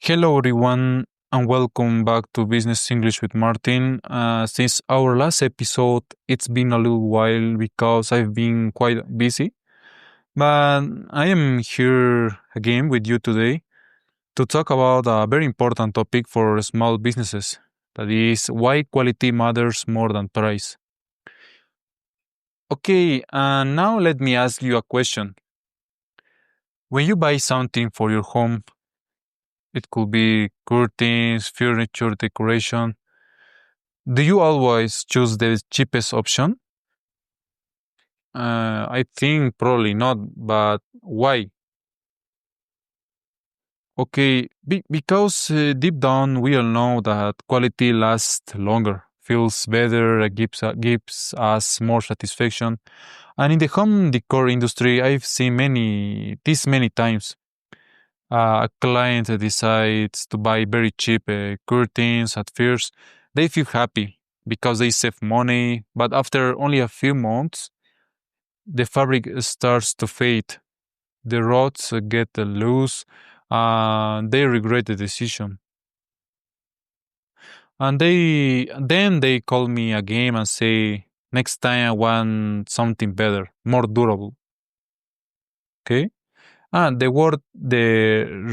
Hello, everyone, and welcome back to Business English with Martin. Since our last episode, it's been a little while because I've been quite busy, but I am here again with you today to talk about a very important topic for small businesses. That is why quality matters more than price. Okay, and now let me ask you a question. When you buy something for your home, it could be curtains, furniture, decoration. Do you always choose the cheapest option? I think probably not, but why? Okay, because deep down we all know that quality lasts longer, feels better, gives us more satisfaction. And in the home decor industry, I've seen many times. A client decides to buy very cheap curtains at first. They feel happy because they save money, but after only a few months, the fabric starts to fade. The rods get loose, and they regret the decision. And they call me again and say, next time I want something better, more durable. Okay. And the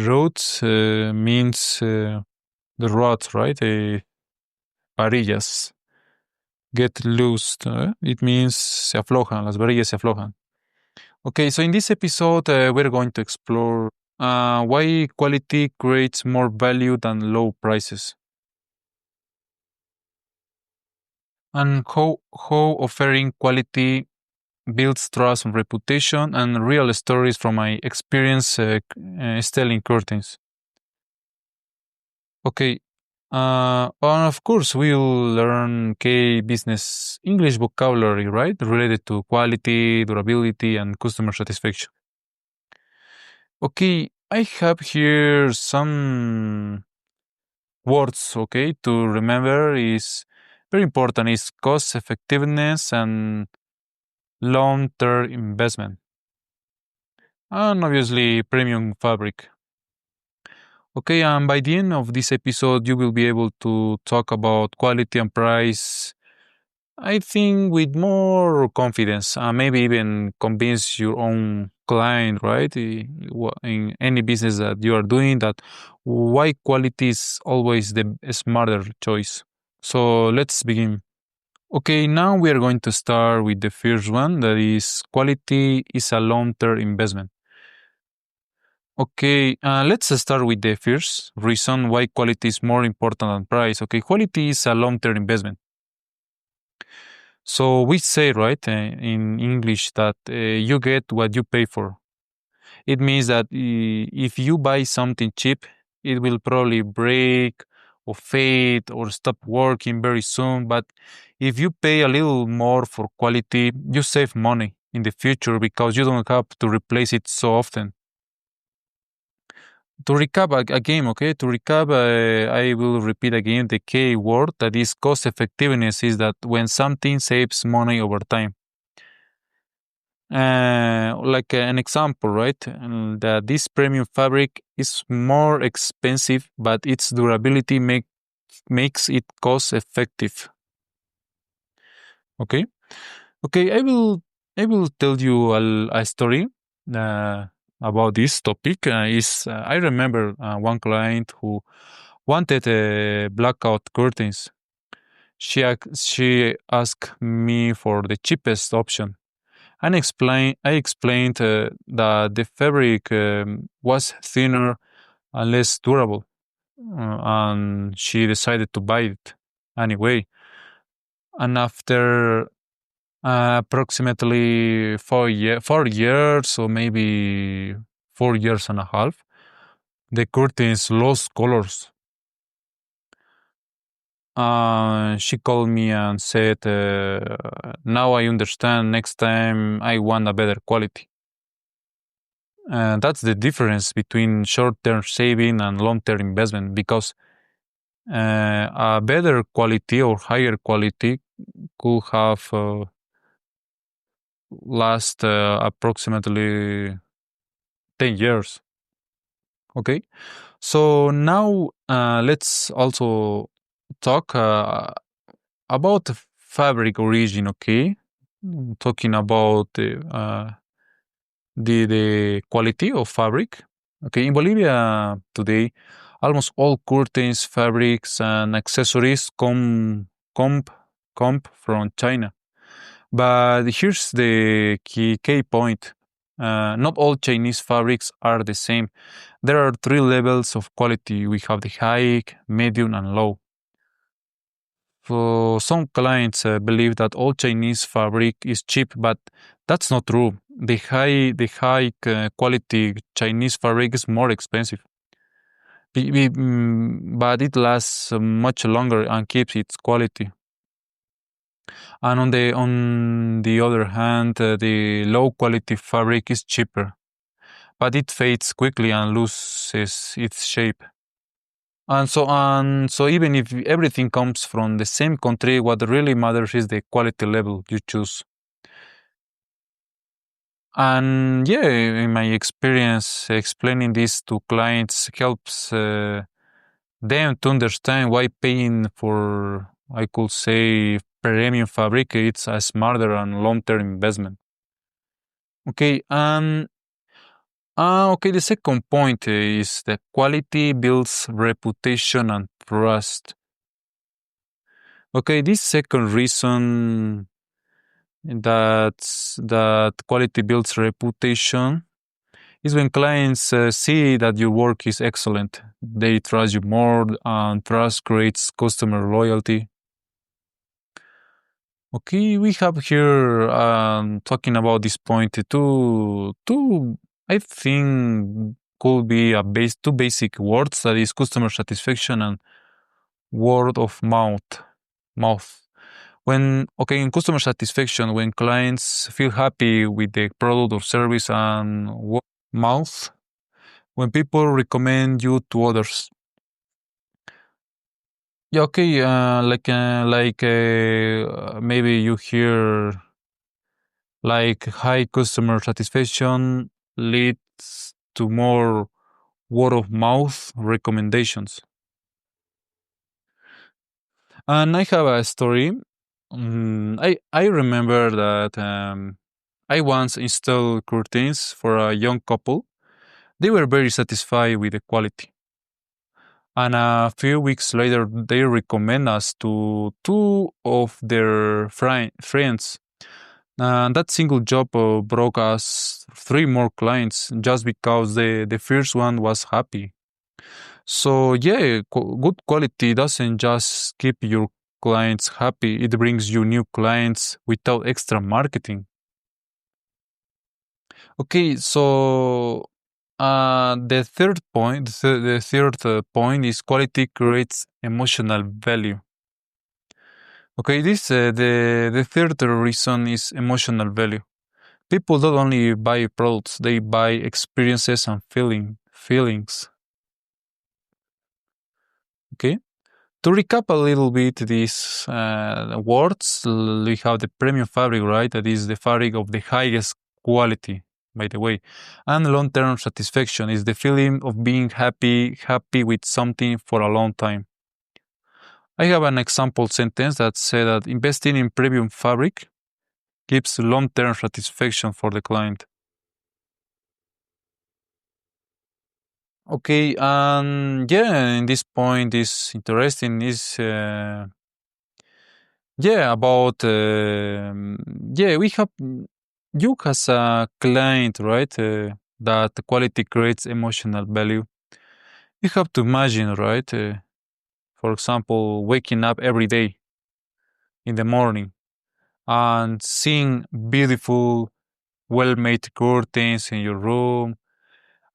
rods means the rods, right? Varillas get loosed. It means se aflojan, las varillas se aflojan. Okay, so in this episode, we're going to explore why quality creates more value than low prices, and how offering quality builds trust and reputation, and real stories from my experience selling curtains. Okay, and of course, we'll learn key business English vocabulary, right? Related to quality, durability, and customer satisfaction. Okay, I have here some words, okay, to remember is very important is cost effectiveness and long-term investment. And obviously premium fabric. Okay, and by the end of this episode, you will be able to talk about quality and price, I think with more confidence, maybe even convince your own client, right? In any business that you are doing, that why quality is always the smarter choice. So let's begin. Okay, now we are going to start with the first one that is quality is a long term investment. Okay, let's start with the first reason why quality is more important than price. Okay, quality is a long term investment. So we say, right, in English that you get what you pay for. It means that if you buy something cheap, it will probably break or fade or stop working very soon. But if you pay a little more for quality, you save money in the future because you don't have to replace it so often. To recap again, okay, to recap, I will repeat again the key word that is cost effectiveness is that when something saves money over time. Like an example, right? That this premium fabric is more expensive, but its durability makes it cost effective. Okay, okay. I will tell you a story uh, about this topic. Is I remember one client who wanted blackout curtains. She asked me for the cheapest option. I explained that the fabric was thinner and less durable, and she decided to buy it anyway. And after approximately 4 years, or maybe 4 years and a half, the curtains lost colors. She called me and said, "Now I understand. Next time I want a better quality." That's the difference between short-term saving and long-term investment because a better quality or higher quality could have last approximately 10 years. Okay, So now let's also talk about the fabric origin, okay? Talking about the quality of fabric. Okay, in Bolivia today, almost all curtains, fabrics, and accessories come come from China. But here's the key point. Not all Chinese fabrics are the same. There are three levels of quality. We have the high, medium, and low. So some clients believe that all Chinese fabric is cheap, but that's not true. The high quality Chinese fabric is more expensive, but it lasts much longer and keeps its quality. And on the other hand, the low quality fabric is cheaper, but it fades quickly and loses its shape. And so even if everything comes from the same country, what really matters is the quality level you choose. And yeah, in my experience, explaining this to clients helps them to understand why paying for, I could say, premium fabric it's a smarter and long-term investment. Okay, okay. The second point is that quality builds reputation and trust. Okay, this second reason that quality builds reputation is when clients see that your work is excellent. They trust you more, and trust creates customer loyalty. Okay, we have here talking about this point two I think could be a two basic words that is customer satisfaction and word of mouth. When okay in customer satisfaction, when clients feel happy with the product or service, and word of mouth, when people recommend you to others. Yeah, okay, maybe you hear like high customer satisfaction leads to more word of mouth recommendations. And I have a story. I remember that I once installed curtains for a young couple. They were very satisfied with the quality. And a few weeks later, they recommend us to two of their friends. And that single job brought us three more clients just because the first one was happy. So, yeah, good quality doesn't just keep your clients happy, it brings you new clients without extra marketing. Okay, so the third point, the third point is quality creates emotional value. Okay, this the third reason is emotional value. People don't only buy products; they buy experiences and feelings. Okay, to recap a little bit these words, we have the premium fabric, right? That is the fabric of the highest quality, by the way. And long-term satisfaction is the feeling of being happy with something for a long time. I have an example sentence that says that investing in premium fabric gives long-term satisfaction for the client. Okay, and yeah, in this point is interesting is yeah about yeah we have you as a client, right, that quality creates emotional value. You have to imagine, right, for example, waking up every day in the morning and seeing beautiful well-made curtains in your room,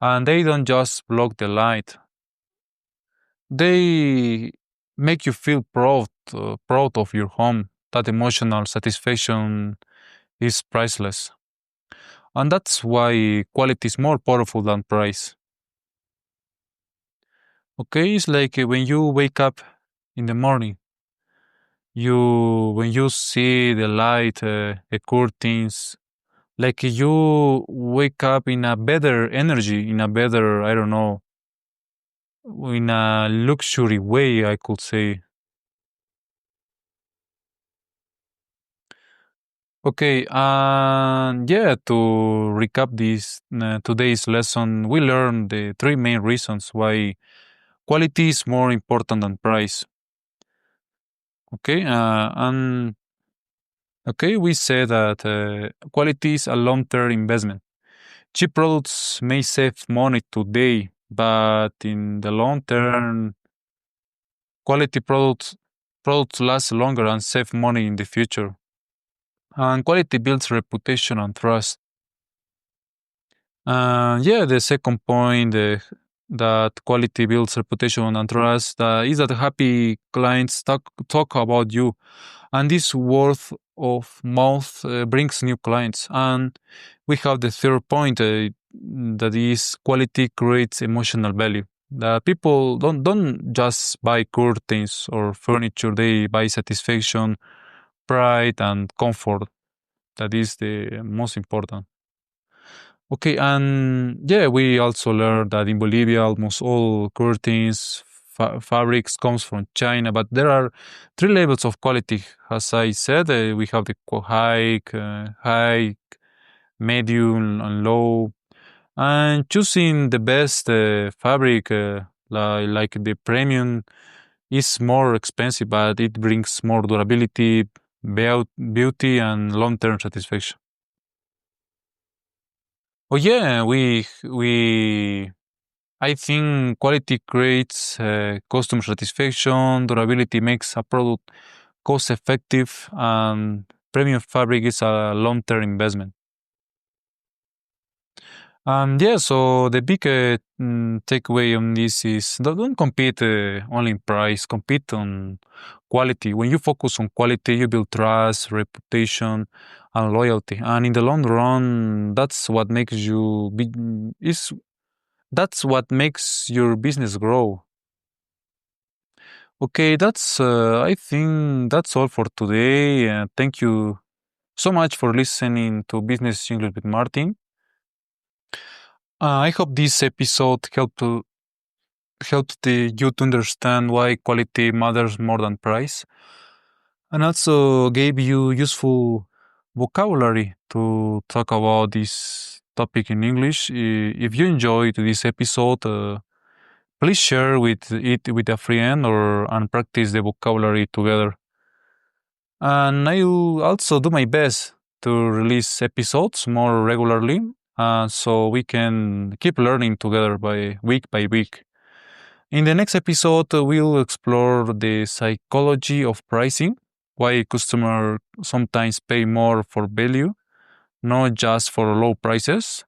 and they don't just block the light, they make you feel proud of your home. That emotional satisfaction is priceless. And that's why quality is more powerful than price. Okay, it's like when you wake up in the morning, when you see the light, the curtains, like you wake up in a better energy, in a better, I don't know, in a luxury way, I could say. Okay, and yeah, to recap this today's lesson, we learned the three main reasons why quality is more important than price. Okay, and okay, we said that quality is a long-term investment. Cheap products may save money today, but in the long term, quality products last longer and save money in the future. And quality builds reputation and trust. Yeah, the second point that quality builds reputation and trust is that happy clients talk about you, and this word of mouth brings new clients. And we have the third point that is quality creates emotional value. The people don't just buy curtains or furniture; they buy satisfaction, pride, and comfort. That is the most important. Okay, and yeah, we also learned that in Bolivia, almost all curtains, fabrics comes from China, but there are three levels of quality. As I said, we have the high, medium, and low. And choosing the best fabric, like the premium, is more expensive, but it brings more durability, beauty, and long-term satisfaction. Oh yeah, we I think quality creates customer satisfaction, durability makes a product cost effective, and premium fabric is a long term investment. And yeah, so the big takeaway on this is don't compete only in price, compete on quality. When you focus on quality, you build trust, reputation, and loyalty. And in the long run, that's what makes your business grow. Okay, I think that's all for today. Thank you so much for listening to Business English with Martin. I hope this episode helped you to understand why quality matters more than price, and also gave you useful vocabulary to talk about this topic in English. If you enjoyed this episode, please share it with a friend or and practice the vocabulary together. And I'll also do my best to release episodes more regularly, so we can keep learning together by week. In the next episode, we'll explore the psychology of pricing, why customers sometimes pay more for value, not just for low prices.